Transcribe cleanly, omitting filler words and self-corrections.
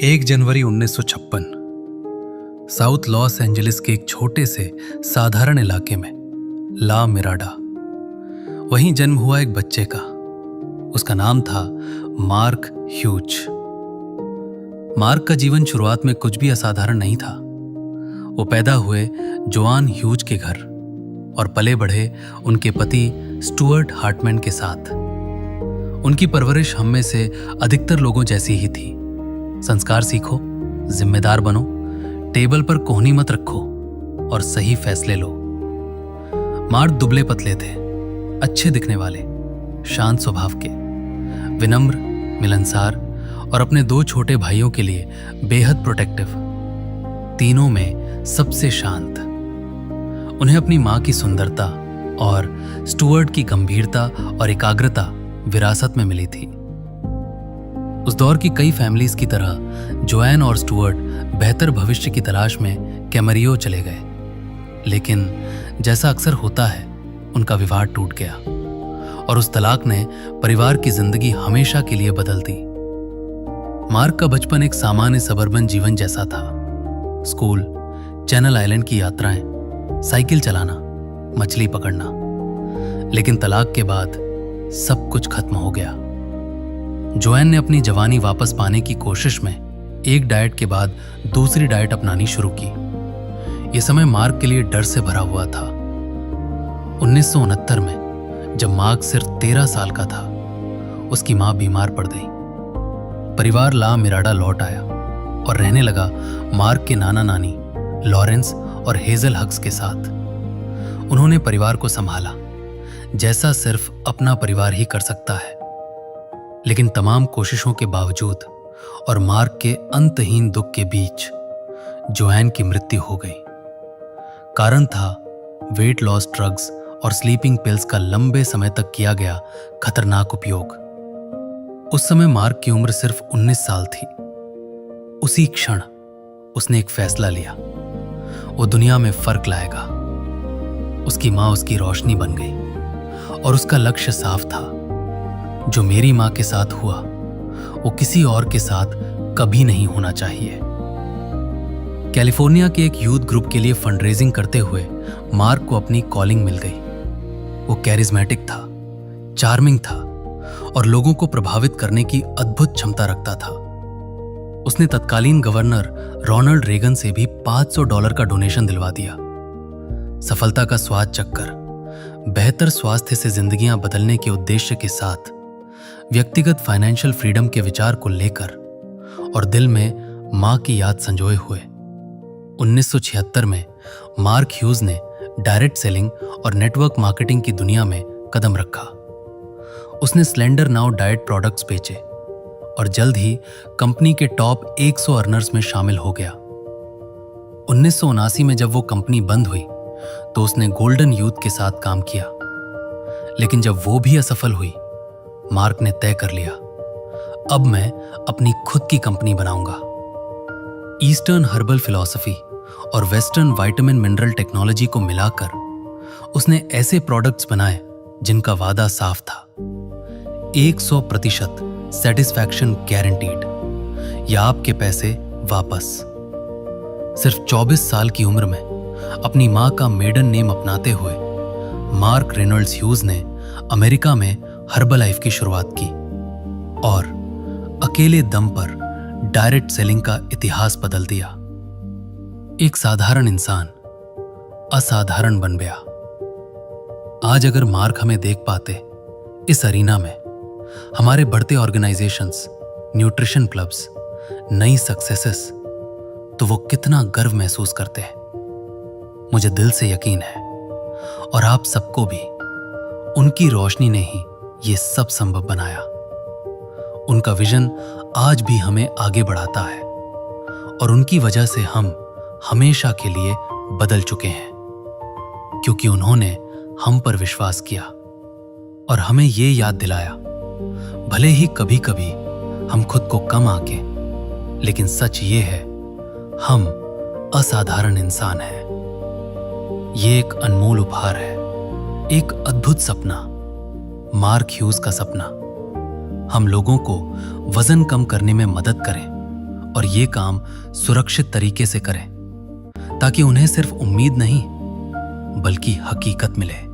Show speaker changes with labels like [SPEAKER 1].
[SPEAKER 1] 1 जनवरी 1956 south Los Angeles के एक छोटे से साधारण इलाके में ला मिराडा वहीं जन्म हुआ एक बच्चे का। उसका नाम था मार्क ह्यूज। मार्क का जीवन शुरुआत में कुछ भी असाधारण नहीं था। वो पैदा हुए जोआन ह्यूज के घर और पले बढ़े उनके पति स्टुअर्ट हार्टमैन के साथ। उनकी परवरिश हम में से अधिकतर लोगों जैसी ही थी। संस्कार सीखो, जिम्मेदार बनो, टेबल पर कोहनी मत रखो और सही फैसले लो। मार्क दुबले पतले थे, अच्छे दिखने वाले, शांत स्वभाव के, विनम्र, मिलनसार और अपने 2 छोटे भाइयों के लिए बेहद प्रोटेक्टिव। तीनों में सबसे शांत। उन्हें अपनी मां की सुंदरता और स्टुअर्ट की गंभीरता और एकाग्रता विरासत में मिली थी। उस दौर की कई फैमिलीज की तरह जोएन और स्टुअर्ट बेहतर भविष्य की तलाश में कैमरियो चले गए, लेकिन जैसा अक्सर होता है उनका विवाह टूट गया और उस तलाक ने परिवार की जिंदगी हमेशा के लिए बदल दी। मार्क का बचपन एक सामान्य सबर्बन जीवन जैसा था। स्कूल, चैनल आइलैंड की यात्राएं, साइकिल चलाना, मछली पकड़ना। लेकिन तलाक के बाद सब कुछ खत्म हो गया। जोएन ने अपनी जवानी वापस पाने की कोशिश में एक डाइट के बाद दूसरी डाइट अपनानी शुरू की। यह समय मार्क के लिए डर से भरा हुआ था। 1969 में जब मार्क सिर्फ 13 साल का था, उसकी मां बीमार पड़ गई। परिवार ला मिराडा लौट आया और रहने लगा मार्क के नाना नानी लॉरेंस और हेजल हक्स के साथ। उन्होंने परिवार को संभाला जैसा सिर्फ अपना परिवार ही कर सकता है। लेकिन तमाम कोशिशों के बावजूद और मार्क के अंतहीन दुख के बीच जोएन की मृत्यु हो गई। कारण था वेट लॉस ड्रग्स और स्लीपिंग पिल्स का लंबे समय तक किया गया खतरनाक उपयोग। उस समय मार्क की उम्र सिर्फ 19 साल थी। उसी क्षण उसने एक फैसला लिया। वो दुनिया में फर्क लाएगा। उसकी मां उसकी रोशनी बन गई और उसका लक्ष्य साफ था। जो मेरी मां के साथ हुआ वो किसी और के साथ कभी नहीं होना चाहिए। कैलिफोर्निया के एक यूथ ग्रुप के लिए फंडरेजिंग करते हुए मार्क को अपनी कॉलिंग मिल गई। वो कैरिज्मेटिक था, चार्मिंग था और लोगों को प्रभावित करने की अद्भुत क्षमता रखता था। उसने तत्कालीन गवर्नर रोनाल्ड रेगन से भी $500 का डोनेशन दिलवा दिया। सफलता का स्वाद चखकर बेहतर स्वास्थ्य से जिंदगियां बदलने के उद्देश्य के साथ व्यक्तिगत फाइनेंशियल फ्रीडम के विचार को लेकर और दिल में मां की याद संजोए हुए 1976 में मार्क ह्यूज ने डायरेक्ट सेलिंग और नेटवर्क मार्केटिंग की दुनिया में कदम रखा। उसने स्लेंडर नाउ डाइट प्रोडक्ट्स बेचे और जल्द ही कंपनी के टॉप 100 अर्नर्स में शामिल हो गया। 1979 में जब वो कंपनी बंद हुई तो उसने गोल्डन यूथ के साथ काम किया। लेकिन जब वो भी असफल हुई, मार्क ने तय कर लिया, अब मैं अपनी खुद की कंपनी बनाऊंगा। ईस्टर्न हर्बल फिलॉसफी और वेस्टर्न विटामिन मिनरल टेक्नोलॉजी को मिलाकर उसने ऐसे प्रोडक्ट्स बनाए जिनका वादा साफ था, 100% सेटिस्फैक्शन गारंटीड या आपके पैसे वापस। सिर्फ 24 साल की उम्र में अपनी मां का मेडन नेम अपनाते हुए मार्क रेनॉल्ड्स ह्यूज ने अमेरिका में हर्बलाइफ की शुरुआत की और अकेले दम पर डायरेक्ट सेलिंग का इतिहास बदल दिया। एक साधारण इंसान असाधारण बन गया। आज अगर मार्क हमें देख पाते इस अरीना में, हमारे बढ़ते ऑर्गेनाइजेशंस, न्यूट्रिशन क्लब्स, नई सक्सेसेस, तो वो कितना गर्व महसूस करते हैं। मुझे दिल से यकीन है और आप सबको भी उनकी रोशनी ने ही ये सब संभव बनाया। उनका विजन आज भी हमें आगे बढ़ाता है और उनकी वजह से हम हमेशा के लिए बदल चुके हैं, क्योंकि उन्होंने हम पर विश्वास किया और हमें ये याद दिलाया, भले ही कभी कभी हम खुद को कम आंके, लेकिन सच ये है, हम असाधारण इंसान हैं। ये एक अनमोल उपहार है, एक अद्भुत सपना, मार्क ह्यूज का सपना। हम लोगों को वजन कम करने में मदद करें और ये काम सुरक्षित तरीके से करें ताकि उन्हें सिर्फ उम्मीद नहीं बल्कि हकीकत मिले।